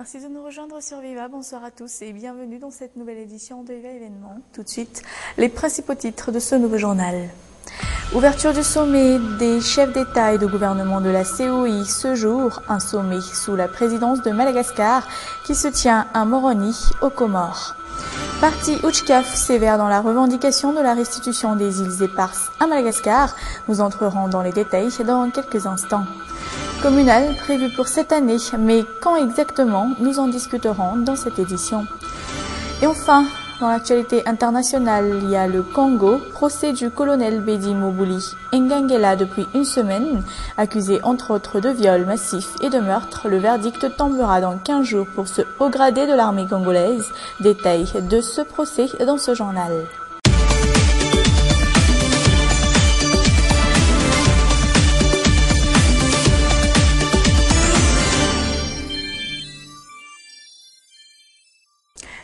Merci de nous rejoindre sur Viva. Bonsoir à tous et bienvenue dans cette nouvelle édition de Viva Événement. Tout de suite, les principaux titres de ce nouveau journal. Ouverture du sommet des chefs d'État et de gouvernement de la COI ce jour, un sommet sous la présidence de Madagascar qui se tient à Moroni, aux Comores. Parti Ouchkaf sévère dans la revendication de la restitution des îles éparses à Madagascar. Nous entrerons dans les détails dans quelques instants. Communal prévu pour cette année, mais quand exactement, nous en discuterons dans cette édition. Et enfin, dans l'actualité internationale, il y a le Congo, procès du colonel Bedi Mobouli Ngangela depuis une semaine, accusé entre autres de viol massif et de meurtre. Le verdict tombera dans 15 jours pour ce haut gradé de l'armée congolaise. Détail de ce procès dans ce journal.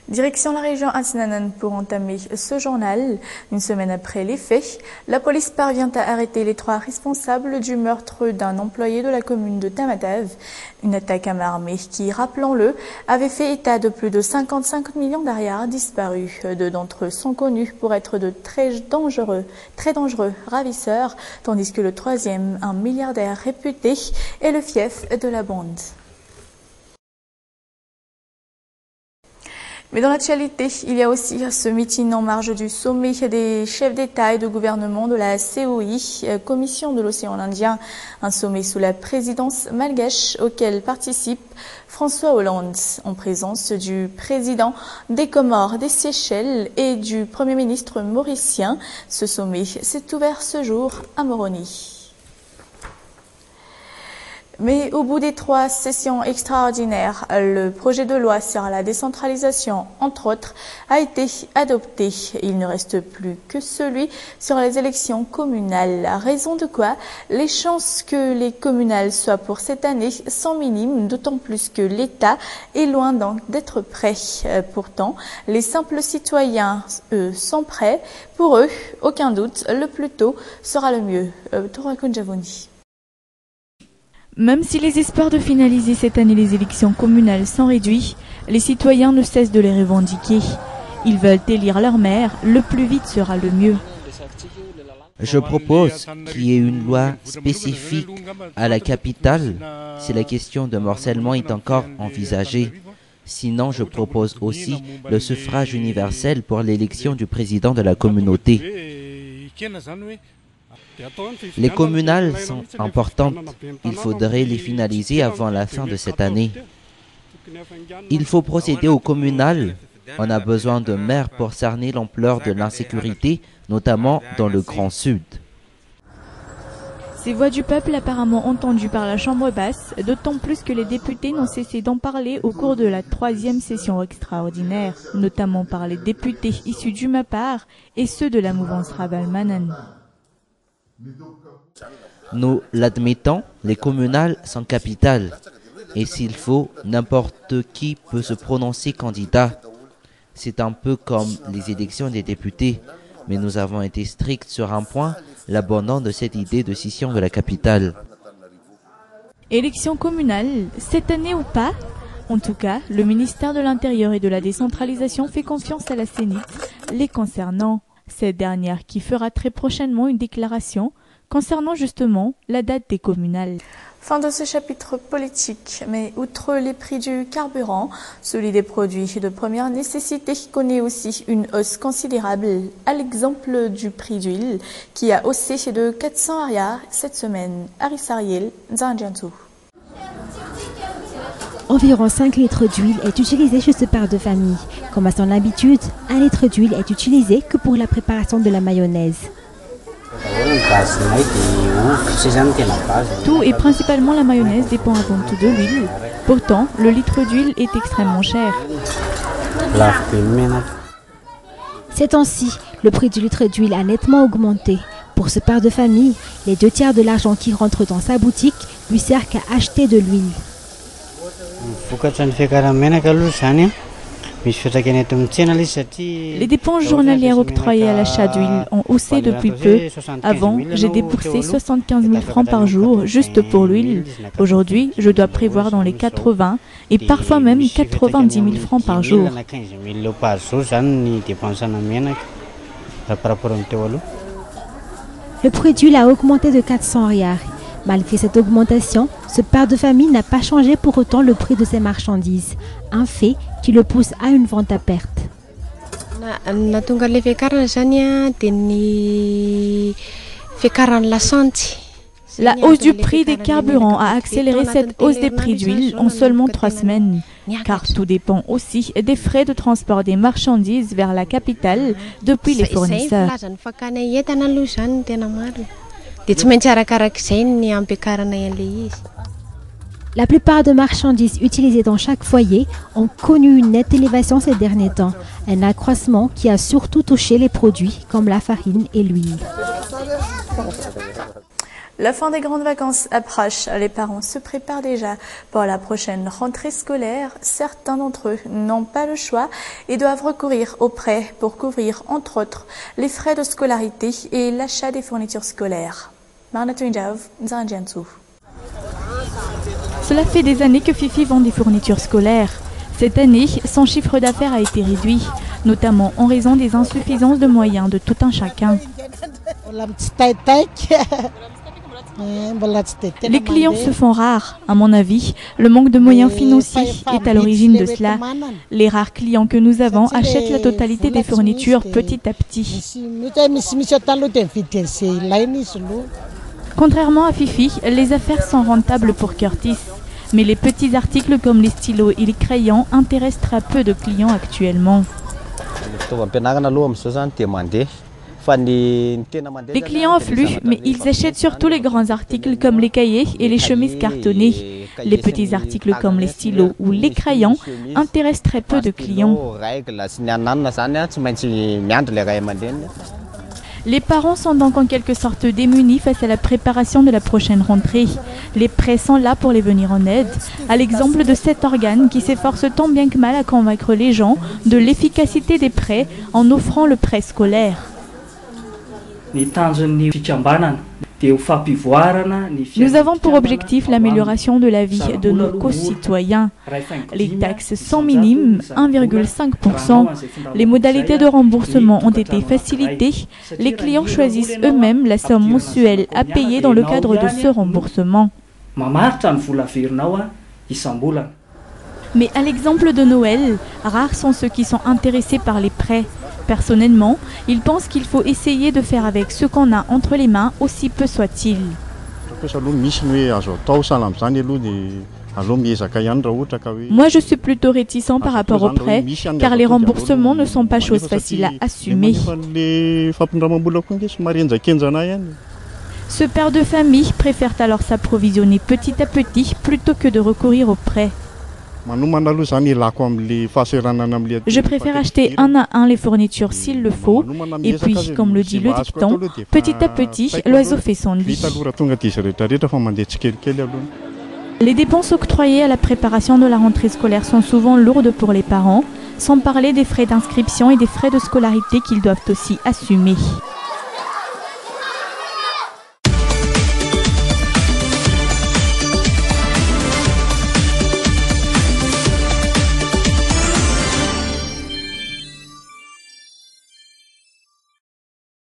Direction la région Atinanan pour entamer ce journal. Une semaine après les faits, la police parvient à arrêter les 3 responsables du meurtre d'un employé de la commune de Tamatave. Une attaque à main armée qui, rappelons-le, avait fait état de plus de 55 millions d'ariars disparus. 2 d'entre eux sont connus pour être de très dangereux ravisseurs, tandis que le 3e, un milliardaire réputé, est le fief de la bande. Mais dans l'actualité, il y a aussi ce meeting en marge du sommet des chefs d'État et de gouvernement de la COI, Commission de l'océan Indien, un sommet sous la présidence malgache auquel participe François Hollande, en présence du président des Comores, des Seychelles et du Premier ministre mauricien. Ce sommet s'est ouvert ce jour à Moroni. Mais au bout des 3 sessions extraordinaires, le projet de loi sur la décentralisation, entre autres, a été adopté. Il ne reste plus que celui sur les élections communales. À raison de quoi les chances que les communales soient pour cette année sont minimes, d'autant plus que l'État est loin donc d'être prêt. Pourtant, les simples citoyens, eux, sont prêts. Pour eux, aucun doute, le plus tôt sera le mieux. Tourakunjavoni. Même si les espoirs de finaliser cette année les élections communales sont réduits, les citoyens ne cessent de les revendiquer. Ils veulent élire leur maire, le plus vite sera le mieux. Je propose qu'il y ait une loi spécifique à la capitale si la question de morcellement est encore envisagée. Sinon, je propose aussi le suffrage universel pour l'élection du président de la communauté. Les communales sont importantes. Il faudrait les finaliser avant la fin de cette année. Il faut procéder aux communales. On a besoin de maires pour cerner l'ampleur de l'insécurité, notamment dans le Grand Sud. Ces voix du peuple apparemment entendues par la Chambre basse, d'autant plus que les députés n'ont cessé d'en parler au cours de la 3e session extraordinaire, notamment par les députés issus du MAPAR et ceux de la mouvance Ravalmanan. Nous l'admettons, les communales sont capitales. Et s'il faut, n'importe qui peut se prononcer candidat. C'est un peu comme les élections des députés. Mais nous avons été stricts sur un point, l'abandon de cette idée de scission de la capitale. Élections communales, cette année ou pas? En tout cas, le ministère de l'Intérieur et de la Décentralisation fait confiance à la Sénite les concernant. Cette dernière qui fera très prochainement une déclaration concernant justement la date des communales. Fin de ce chapitre politique, mais outre les prix du carburant, celui des produits de première nécessité connaît aussi une hausse considérable, à l'exemple du prix d'huile qui a haussé de 400 ariars cette semaine. Arisariel, Zanjantou. Environ 5 litres d'huile est utilisé chez ce père de famille. Comme à son habitude, 1 litre d'huile est utilisé que pour la préparation de la mayonnaise. Tout et principalement la mayonnaise dépend avant tout de l'huile. Pourtant, le litre d'huile est extrêmement cher. Ces temps-ci, le prix du litre d'huile a nettement augmenté. Pour ce père de famille, les 2 tiers de l'argent qui rentre dans sa boutique lui sert qu'à acheter de l'huile. Les dépenses journalières octroyées à l'achat d'huile ont haussé depuis peu. Avant, j'ai déboursé 75 000 francs par jour juste pour l'huile. Aujourd'hui, je dois prévoir dans les 80 et parfois même 90 000 francs par jour. Le prix d'huile a augmenté de 400 rials. Malgré cette augmentation, ce père de famille n'a pas changé pour autant le prix de ses marchandises, un fait qui le pousse à une vente à perte. La hausse du prix des carburants a accéléré cette hausse des prix d'huile en seulement 3 semaines, car tout dépend aussi des frais de transport des marchandises vers la capitale depuis les fournisseurs. La plupart des marchandises utilisées dans chaque foyer ont connu une nette élévation ces derniers temps, un accroissement qui a surtout touché les produits comme la farine et l'huile. La fin des grandes vacances approche. Les parents se préparent déjà pour la prochaine rentrée scolaire. Certains d'entre eux n'ont pas le choix et doivent recourir aux prêts pour couvrir, entre autres, les frais de scolarité et l'achat des fournitures scolaires. Cela fait des années que Fifi vend des fournitures scolaires. Cette année, son chiffre d'affaires a été réduit, notamment en raison des insuffisances de moyens de tout un chacun. Les clients se font rares. À mon avis, le manque de moyens financiers est à l'origine de cela. Les rares clients que nous avons achètent la totalité des fournitures petit à petit. Contrairement à Fifi, les affaires sont rentables pour Curtis. Mais les petits articles comme les stylos et les crayons intéressent très peu de clients actuellement. Les clients affluent, mais ils achètent surtout les grands articles comme les cahiers et les chemises cartonnées. Les petits articles comme les stylos ou les crayons intéressent très peu de clients. Les parents sont donc en quelque sorte démunis face à la préparation de la prochaine rentrée. Les prêts sont là pour les venir en aide, à l'exemple de cet organe qui s'efforce tant bien que mal à convaincre les gens de l'efficacité des prêts en offrant le prêt scolaire. Nous avons pour objectif l'amélioration de la vie de nos concitoyens. Les taxes sont minimes, 1,5%. Les modalités de remboursement ont été facilitées. Les clients choisissent eux-mêmes la somme mensuelle à payer dans le cadre de ce remboursement. Mais à l'exemple de Noël, rares sont ceux qui sont intéressés par les prêts. Personnellement, ils pensent qu'il faut essayer de faire avec ce qu'on a entre les mains, aussi peu soit-il. Moi, je suis plutôt réticent par rapport aux prêts, car les remboursements ne sont pas choses faciles à assumer. Ce père de famille préfère alors s'approvisionner petit à petit plutôt que de recourir aux prêts. Je préfère acheter un à un les fournitures s'il le faut, et puis, comme le dit le dicton, petit à petit, l'oiseau fait son nid. Les dépenses octroyées à la préparation de la rentrée scolaire sont souvent lourdes pour les parents, sans parler des frais d'inscription et des frais de scolarité qu'ils doivent aussi assumer.